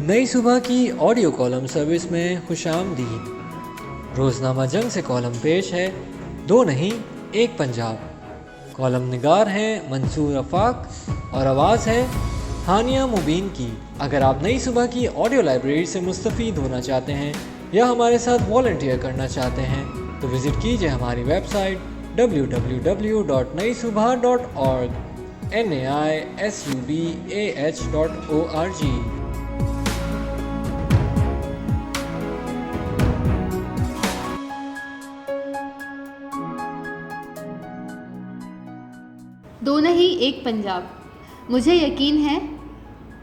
نئی صبح کی آڈیو کالم سروس میں خوش آمدید۔ روزنامہ جنگ سے کالم پیش ہے دو نہیں ایک پنجاب۔ کالم نگار ہیں منصور آفاق اور آواز ہے ہانیہ مبین کی۔ اگر آپ نئی صبح کی آڈیو لائبریری سے مستفید ہونا چاہتے ہیں یا ہمارے ساتھ والنٹیئر کرنا چاہتے ہیں تو وزٹ کیجیے ہماری ویب سائٹ www.naisubha.org naisubah.org۔ دو نہیں ایک پنجاب۔ مجھے یقین ہے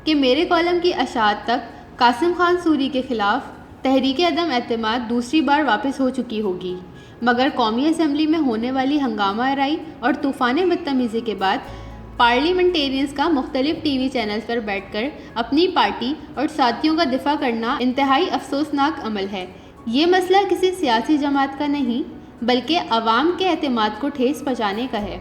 کہ میرے کالم کی اشاعت تک قاسم خان سوری کے خلاف تحریک عدم اعتماد دوسری بار واپس ہو چکی ہوگی، مگر قومی اسمبلی میں ہونے والی ہنگامہ آرائی اور طوفان بدتمیزی کے بعد پارلیمنٹیرینز کا مختلف ٹی وی چینلز پر بیٹھ کر اپنی پارٹی اور ساتھیوں کا دفاع کرنا انتہائی افسوسناک عمل ہے۔ یہ مسئلہ کسی سیاسی جماعت کا نہیں بلکہ عوام کے اعتماد کو ٹھیس پہنچانے کا ہے۔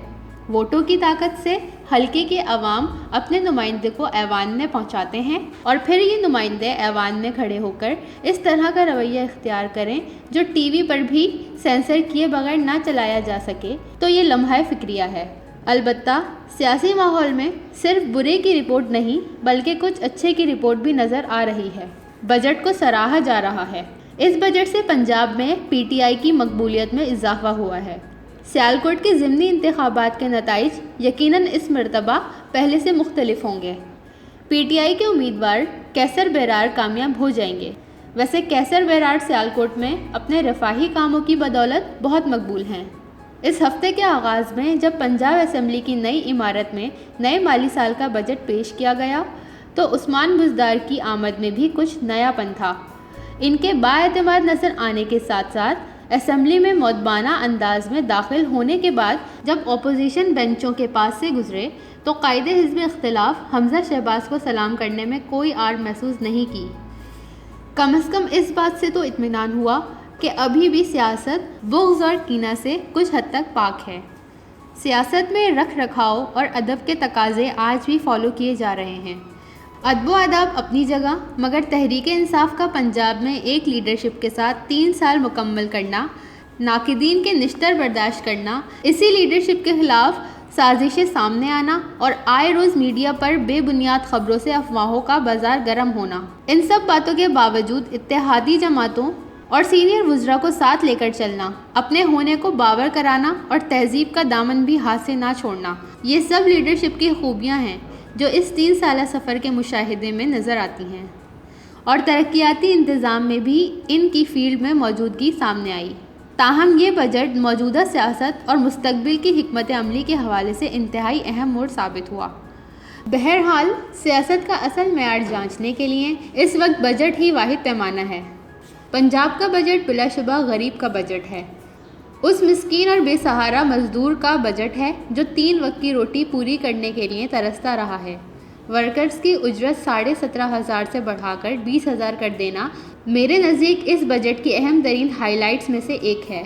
ووٹوں کی طاقت سے حلقے کے عوام اپنے نمائندے کو ایوان میں پہنچاتے ہیں اور پھر یہ نمائندے ایوان میں کھڑے ہو کر اس طرح کا رویہ اختیار کریں جو ٹی وی پر بھی سینسر کیے بغیر نہ چلایا جا سکے تو یہ لمحہ فکریہ ہے۔ البتہ سیاسی ماحول میں صرف برے کی رپورٹ نہیں بلکہ کچھ اچھے کی رپورٹ بھی نظر آ رہی ہے۔ بجٹ کو سراہا جا رہا ہے۔ اس بجٹ سے پنجاب میں پی ٹی آئی کی مقبولیت میں اضافہ ہوا ہے۔ سیالکوٹ کے ضمنی انتخابات کے نتائج یقیناً اس مرتبہ پہلے سے مختلف ہوں گے۔ پی ٹی آئی کے امیدوار کیسر بیرار کامیاب ہو جائیں گے۔ ویسے کیسر بیرار سیالکوٹ میں اپنے رفاہی کاموں کی بدولت بہت مقبول ہیں۔ اس ہفتے کے آغاز میں جب پنجاب اسمبلی کی نئی عمارت میں نئے مالی سال کا بجٹ پیش کیا گیا تو عثمان بزدار کی آمد میں بھی کچھ نیا پن تھا۔ ان کے بااعتماد نظر آنے کے ساتھ ساتھ اسمبلی میں مؤدبانہ انداز میں داخل ہونے کے بعد جب اپوزیشن بینچوں کے پاس سے گزرے تو قائد حزب اختلاف حمزہ شہباز کو سلام کرنے میں کوئی آڑ محسوس نہیں کی۔ کم از کم اس بات سے تو اطمینان ہوا کہ ابھی بھی سیاست بغض اور کینہ سے کچھ حد تک پاک ہے۔ سیاست میں رکھ رکھاؤ اور ادب کے تقاضے آج بھی فالو کیے جا رہے ہیں۔ ادب و آداب اپنی جگہ، مگر تحریک انصاف کا پنجاب میں ایک لیڈرشپ کے ساتھ 3 سال مکمل کرنا، ناقدین کے نشتر برداشت کرنا، اسی لیڈرشپ کے خلاف سازشیں سامنے آنا اور آئے روز میڈیا پر بے بنیاد خبروں سے افواہوں کا بازار گرم ہونا، ان سب باتوں کے باوجود اتحادی جماعتوں اور سینئر وزراء کو ساتھ لے کر چلنا، اپنے ہونے کو باور کرانا اور تہذیب کا دامن بھی ہاتھ سے نہ چھوڑنا، یہ سب لیڈرشپ کی خوبیاں ہیں جو اس 3 سالہ سفر کے مشاہدے میں نظر آتی ہیں، اور ترقیاتی انتظام میں بھی ان کی فیلڈ میں موجودگی سامنے آئی۔ تاہم یہ بجٹ موجودہ سیاست اور مستقبل کی حکمت عملی کے حوالے سے انتہائی اہم موڑ ثابت ہوا۔ بہرحال سیاست کا اصل معیار جانچنے کے لیے اس وقت بجٹ ہی واحد پیمانہ ہے۔ پنجاب کا بجٹ بلا شبہ غریب کا بجٹ ہے، اس مسکین اور بے سہارا مزدور کا بجٹ ہے جو 3 وقت کی روٹی پوری کرنے کے لیے ترستا رہا ہے۔ ورکرز کی اجرت 17,500 سے بڑھا کر 20,000 کر دینا میرے نزدیک اس بجٹ کی اہم ترین ہائی لائٹس میں سے ایک ہے۔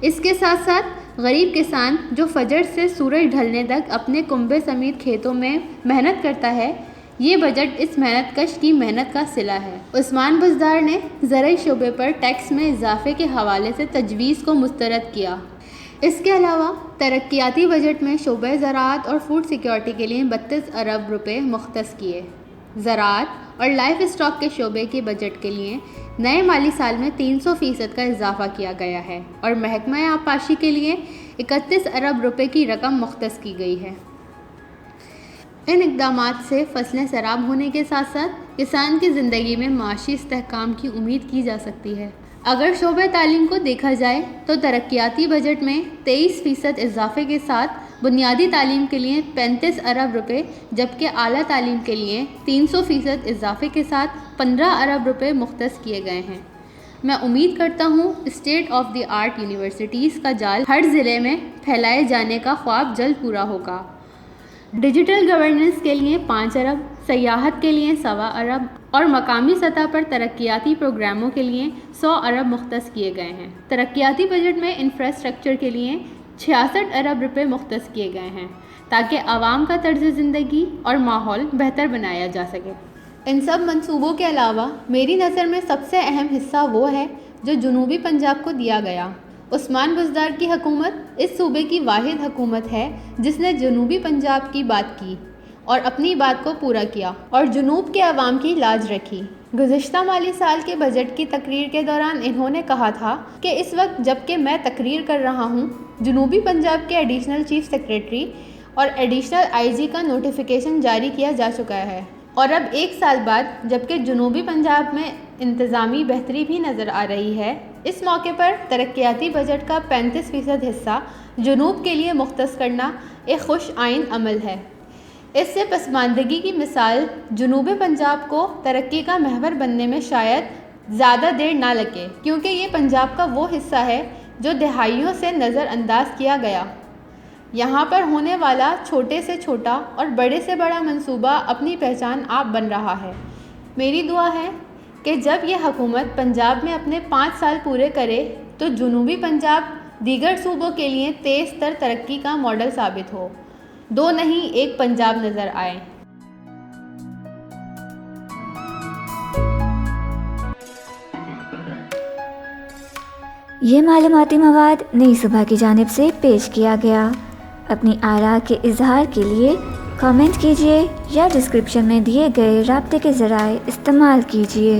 اس کے ساتھ ساتھ غریب کسان جو فجر سے سورج ڈھلنے تک اپنے کنبے سمیت کھیتوں میں محنت کرتا ہے، یہ بجٹ اس محنت کش کی محنت کا صلہ ہے۔ عثمان بزدار نے زرعی شعبے پر ٹیکس میں اضافے کے حوالے سے تجویز کو مسترد کیا۔ اس کے علاوہ ترقیاتی بجٹ میں شعبہ زراعت اور فوڈ سیکیورٹی کے لیے 32 ارب روپے مختص کیے۔ زراعت اور لائف اسٹاک کے شعبے کے بجٹ کے لیے نئے مالی سال میں 300% کا اضافہ کیا گیا ہے اور محکمہ آبپاشی کے لیے 31 ارب روپے کی رقم مختص کی گئی ہے۔ ان اقدامات سے فصلیں سیراب ہونے کے ساتھ ساتھ کسان کی زندگی میں معاشی استحکام کی امید کی جا سکتی ہے۔ اگر شعبہ تعلیم کو دیکھا جائے تو ترقیاتی بجٹ میں 23% اضافے کے ساتھ بنیادی تعلیم کے لیے 35 ارب روپے جبکہ اعلیٰ تعلیم کے لیے 300% اضافے کے ساتھ 15 ارب روپے مختص کیے گئے ہیں۔ میں امید کرتا ہوں state of the art universities کا جال ہر ضلع میں پھیلائے جانے کا خواب جلد پورا ہوگا۔ ڈیجیٹل گورننس کے لیے 5 ارب، سیاحت کے لیے 1.25 ارب اور مقامی سطح پر ترقیاتی پروگراموں کے لیے 100 ارب مختص کیے گئے ہیں۔ ترقیاتی بجٹ میں انفراسٹرکچر کے لیے 66 ارب روپے مختص کیے گئے ہیں تاکہ عوام کا طرز زندگی اور ماحول بہتر بنایا جا سکے۔ ان سب منصوبوں کے علاوہ میری نظر میں سب سے اہم حصہ وہ ہے جو جنوبی پنجاب کو دیا گیا۔ عثمان بزدار کی حکومت اس صوبے کی واحد حکومت ہے جس نے جنوبی پنجاب کی بات کی اور اپنی بات کو پورا کیا اور جنوب کے عوام کی لاج رکھی۔ گزشتہ مالی سال کے بجٹ کی تقریر کے دوران انہوں نے کہا تھا کہ اس وقت جب کہ میں تقریر کر رہا ہوں، جنوبی پنجاب کے ایڈیشنل چیف سیکریٹری اور ایڈیشنل آئی جی کا نوٹیفیکیشن جاری کیا جا چکا ہے، اور اب ایک سال بعد جبکہ جنوبی پنجاب میں انتظامی بہتری بھی نظر آ رہی ہے، اس موقع پر ترقیاتی بجٹ کا 35% حصہ جنوب کے لیے مختص کرنا ایک خوش آئند عمل ہے۔ اس سے پسماندگی کی مثال جنوبی پنجاب کو ترقی کا محور بننے میں شاید زیادہ دیر نہ لگے، کیونکہ یہ پنجاب کا وہ حصہ ہے جو دہائیوں سے نظر انداز کیا گیا۔ یہاں پر ہونے والا چھوٹے سے چھوٹا اور بڑے سے بڑا منصوبہ اپنی پہچان آپ بن رہا ہے۔ میری دعا ہے کہ جب یہ حکومت پنجاب میں اپنے 5 سال پورے کرے تو جنوبی پنجاب دیگر صوبوں کے لیے تیز تر ترقی کا ماڈل ثابت ہو، 2 نہیں 1 پنجاب نظر آئے۔ یہ معلوماتی مواد نئی صبح کی جانب سے پیش کیا گیا۔ اپنی آراء کے اظہار کے لیے کامنٹ کیجیے یا ڈسکرپشن میں دیے گئے رابطے کے ذرائع استعمال کیجیے۔